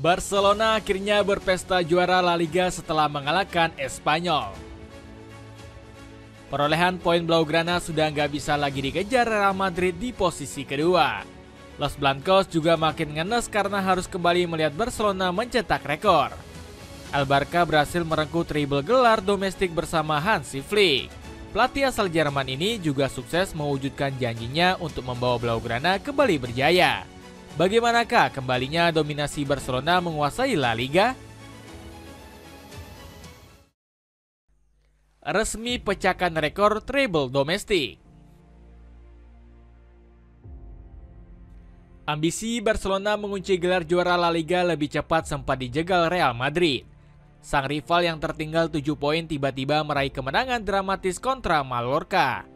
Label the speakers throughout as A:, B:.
A: Barcelona akhirnya berpesta juara La Liga setelah mengalahkan Espanyol. Perolehan poin Blaugrana sudah nggak bisa lagi dikejar Real Madrid di posisi kedua. Los Blancos juga makin ngenes karena harus kembali melihat Barcelona mencetak rekor. El Barca berhasil merengkuh treble gelar domestik bersama Hansi Flick. Pelatih asal Jerman ini juga sukses mewujudkan janjinya untuk membawa Blaugrana kembali berjaya. Bagaimanakah kembalinya dominasi Barcelona menguasai La Liga? Resmi pecahkan rekor treble domestik. Ambisi Barcelona mengunci gelar juara La Liga lebih cepat sempat dijegal Real Madrid. Sang rival yang tertinggal 7 poin tiba-tiba meraih kemenangan dramatis kontra Mallorca.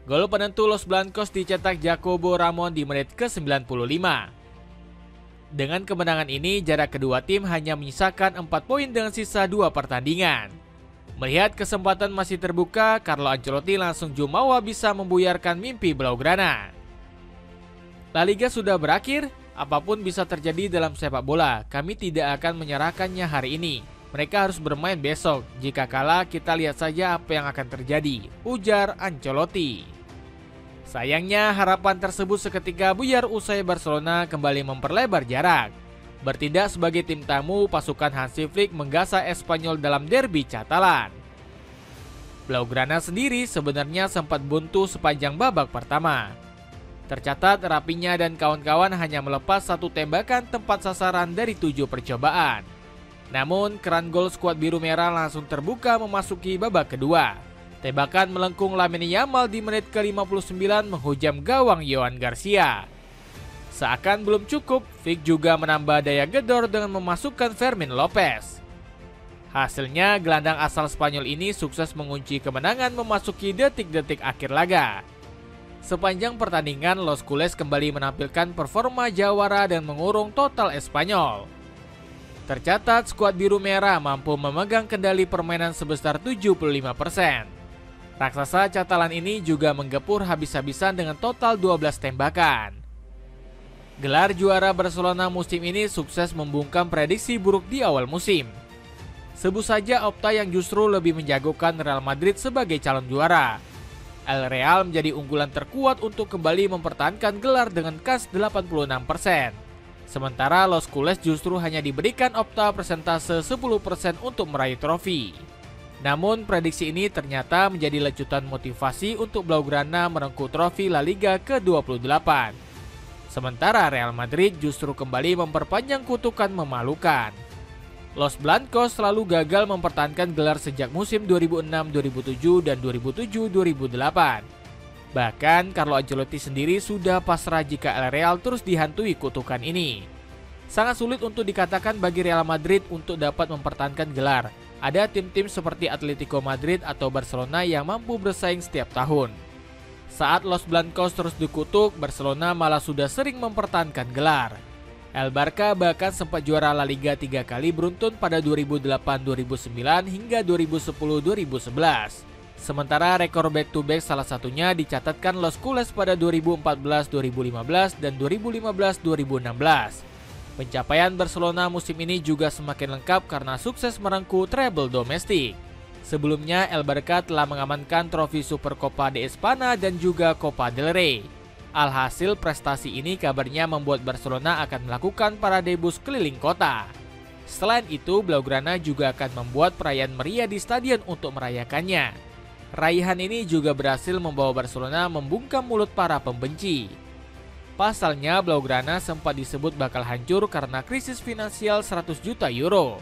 A: Gol penentu Los Blancos dicetak Jacobo Ramon di menit ke-95. Dengan kemenangan ini, jarak kedua tim hanya menyisakan 4 poin dengan sisa 2 pertandingan. Melihat kesempatan masih terbuka, Carlo Ancelotti langsung jumawa bisa membuyarkan mimpi Blaugrana. La Liga sudah berakhir, apapun bisa terjadi dalam sepak bola. Kami tidak akan menyerahkannya hari ini. Mereka harus bermain besok. Jika kalah, kita lihat saja apa yang akan terjadi, ujar Ancelotti. Sayangnya, harapan tersebut seketika buyar usai Barcelona kembali memperlebar jarak. Bertindak sebagai tim tamu, pasukan Hansi Flick menggasa Espanyol dalam derby Catalan. Blaugrana sendiri sebenarnya sempat buntu sepanjang babak pertama. Tercatat Rapinya dan kawan-kawan hanya melepas 1 tembakan tempat sasaran dari 7 percobaan. Namun, keran gol skuad biru merah langsung terbuka memasuki babak kedua. Tembakan melengkung Lamine Yamal di menit ke-59 menghujam gawang Johan Garcia. Seakan belum cukup, Flick juga menambah daya gedor dengan memasukkan Fermin Lopez. Hasilnya, gelandang asal Spanyol ini sukses mengunci kemenangan memasuki detik-detik akhir laga. Sepanjang pertandingan, Los Culés kembali menampilkan performa jawara dan mengurung total Espanyol. Tercatat, skuad biru merah mampu memegang kendali permainan sebesar 75%. Raksasa Catalan ini juga menggepur habis-habisan dengan total 12 tembakan. Gelar juara Barcelona musim ini sukses membungkam prediksi buruk di awal musim. Sebut saja Opta yang justru lebih menjagokan Real Madrid sebagai calon juara. El Real menjadi unggulan terkuat untuk kembali mempertahankan gelar dengan kas 86%. Sementara Los Culés justru hanya diberikan Opta persentase 10% untuk meraih trofi. Namun prediksi ini ternyata menjadi lecutan motivasi untuk Blaugrana merengkuh trofi La Liga ke-28. Sementara Real Madrid justru kembali memperpanjang kutukan memalukan. Los Blancos selalu gagal mempertahankan gelar sejak musim 2006-2007 dan 2007-2008. Bahkan Carlo Ancelotti sendiri sudah pasrah jika El Real terus dihantui kutukan ini. Sangat sulit untuk dikatakan bagi Real Madrid untuk dapat mempertahankan gelar. Ada tim-tim seperti Atletico Madrid atau Barcelona yang mampu bersaing setiap tahun. Saat Los Blancos terus dikutuk, Barcelona malah sudah sering mempertahankan gelar. El Barca bahkan sempat juara La Liga 3 kali beruntun pada 2008-2009 hingga 2010-2011. Sementara rekor back-to-back salah satunya dicatatkan Los Culés pada 2014-2015 dan 2015-2016. Pencapaian Barcelona musim ini juga semakin lengkap karena sukses merengkuh treble domestik. Sebelumnya El Barca telah mengamankan trofi Supercopa de España dan juga Copa del Rey. Alhasil prestasi ini kabarnya membuat Barcelona akan melakukan parade bus keliling kota. Selain itu, Blaugrana juga akan membuat perayaan meriah di stadion untuk merayakannya. Raihan ini juga berhasil membawa Barcelona membungkam mulut para pembenci. Pasalnya, Blaugrana sempat disebut bakal hancur karena krisis finansial 100 juta euro.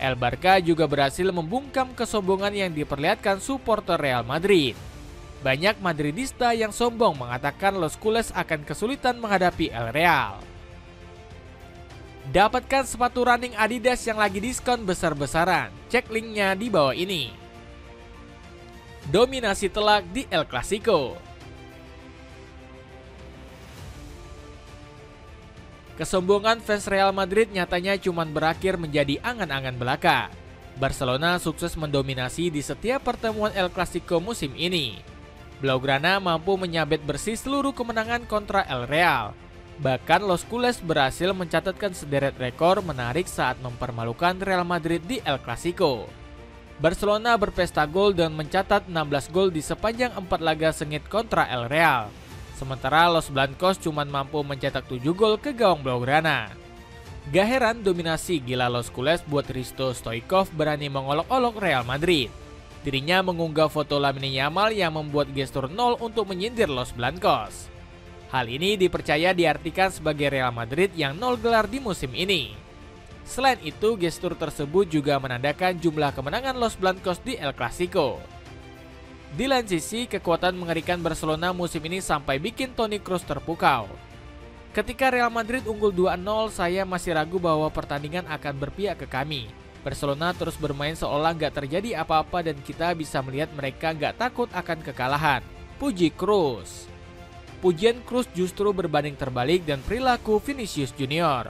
A: El Barca juga berhasil membungkam kesombongan yang diperlihatkan supporter Real Madrid. Banyak Madridista yang sombong mengatakan Los Culés akan kesulitan menghadapi El Real. Dapatkan sepatu running Adidas yang lagi diskon besar-besaran. Cek linknya di bawah ini. Dominasi telak di El Clasico. Kesombongan fans Real Madrid nyatanya cuma berakhir menjadi angan-angan belaka. Barcelona sukses mendominasi di setiap pertemuan El Clasico musim ini. Blaugrana mampu menyabet bersih seluruh kemenangan kontra El Real. Bahkan Los Culés berhasil mencatatkan sederet rekor menarik saat mempermalukan Real Madrid di El Clasico. Barcelona berpesta gol dan mencatat 16 gol di sepanjang 4 laga sengit kontra El Real. Sementara Los Blancos cuma mampu mencetak 7 gol ke gawang Blaugrana. Gak heran dominasi gila Los Culés buat Risto Stoichkov berani mengolok-olok Real Madrid. Dirinya mengunggah foto Lamine Yamal yang membuat gestur 0 untuk menyindir Los Blancos. Hal ini dipercaya diartikan sebagai Real Madrid yang 0 gelar di musim ini. Selain itu, gestur tersebut juga menandakan jumlah kemenangan Los Blancos di El Clasico. Di lain sisi, kekuatan mengerikan Barcelona musim ini sampai bikin Toni Kroos terpukau. Ketika Real Madrid unggul 2-0, saya masih ragu bahwa pertandingan akan berpihak ke kami. Barcelona terus bermain seolah gak terjadi apa-apa dan kita bisa melihat mereka gak takut akan kekalahan. Puji Kroos. Pujian Kroos justru berbanding terbalik dan perilaku Vinicius Junior.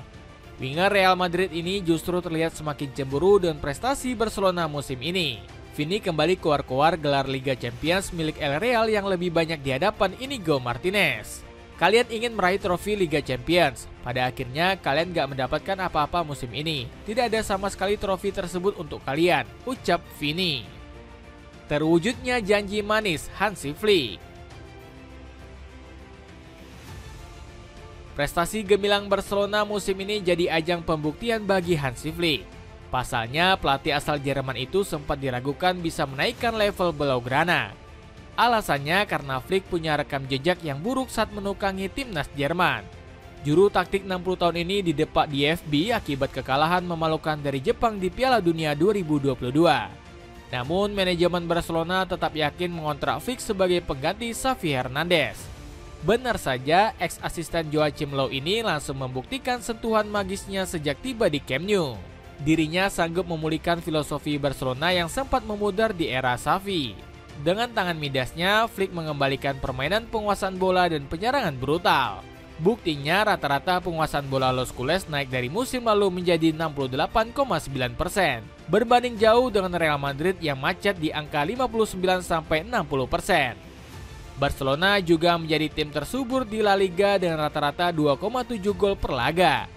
A: Winger Real Madrid ini justru terlihat semakin cemburu dengan prestasi Barcelona musim ini. Vini kembali keluar-keluar gelar Liga Champions milik El Real yang lebih banyak di hadapan Inigo Martinez. Kalian ingin meraih trofi Liga Champions. Pada akhirnya kalian gak mendapatkan apa-apa musim ini. Tidak ada sama sekali trofi tersebut untuk kalian, ucap Vini. Terwujudnya janji manis Hansi Flick. Prestasi gemilang Barcelona musim ini jadi ajang pembuktian bagi Hansi Flick. Pasalnya, pelatih asal Jerman itu sempat diragukan bisa menaikkan level Blaugrana. Alasannya karena Flick punya rekam jejak yang buruk saat menukangi timnas Jerman. Juru taktik 60 tahun ini didepak di DFB akibat kekalahan memalukan dari Jepang di Piala Dunia 2022. Namun, manajemen Barcelona tetap yakin mengontrak Flick sebagai pengganti Xavi Hernandez. Benar saja, ex-asisten Joachim Löw ini langsung membuktikan sentuhan magisnya sejak tiba di Camp Nou. Dirinya sanggup memulihkan filosofi Barcelona yang sempat memudar di era Xavi. Dengan tangan midasnya, Flick mengembalikan permainan penguasaan bola dan penyerangan brutal. Buktinya rata-rata penguasaan bola Los Culés naik dari musim lalu menjadi 68,9%. Berbanding jauh dengan Real Madrid yang macet di angka 59-60%. Barcelona juga menjadi tim tersubur di La Liga dengan rata-rata 2,7 gol per laga.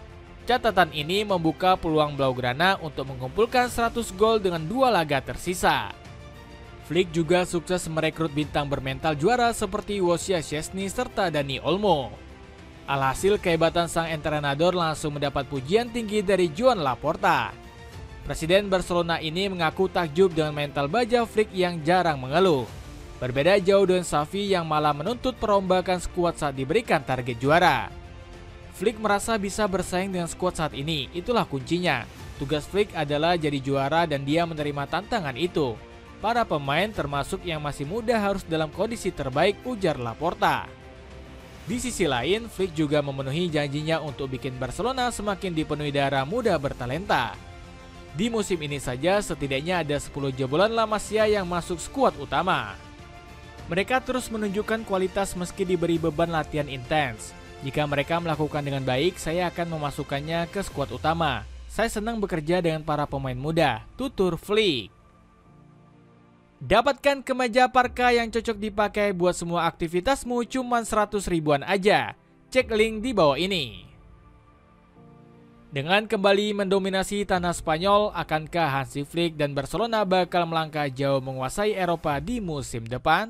A: Catatan ini membuka peluang Blaugrana untuk mengumpulkan 100 gol dengan 2 laga tersisa. Flick juga sukses merekrut bintang bermental juara seperti Wojciech Szczęsny serta Dani Olmo. Alhasil kehebatan sang entrenador langsung mendapat pujian tinggi dari Joan Laporta. Presiden Barcelona ini mengaku takjub dengan mental baja Flick yang jarang mengeluh. Berbeda jauh dengan Xavi yang malah menuntut perombakan skuad saat diberikan target juara. Flick merasa bisa bersaing dengan skuad saat ini, itulah kuncinya. Tugas Flick adalah jadi juara dan dia menerima tantangan itu. Para pemain termasuk yang masih muda harus dalam kondisi terbaik, ujar Laporta. Di sisi lain, Flick juga memenuhi janjinya untuk bikin Barcelona semakin dipenuhi darah muda bertalenta. Di musim ini saja setidaknya ada 10 jebolan La Masia yang masuk skuad utama. Mereka terus menunjukkan kualitas meski diberi beban latihan intens. Jika mereka melakukan dengan baik, saya akan memasukkannya ke skuad utama. Saya senang bekerja dengan para pemain muda, tutur Flick. Dapatkan kemeja parka yang cocok dipakai buat semua aktivitasmu cuma 100 ribuan aja. Cek link di bawah ini. Dengan kembali mendominasi tanah Spanyol, akankah Hansi Flick dan Barcelona bakal melangkah jauh menguasai Eropa di musim depan?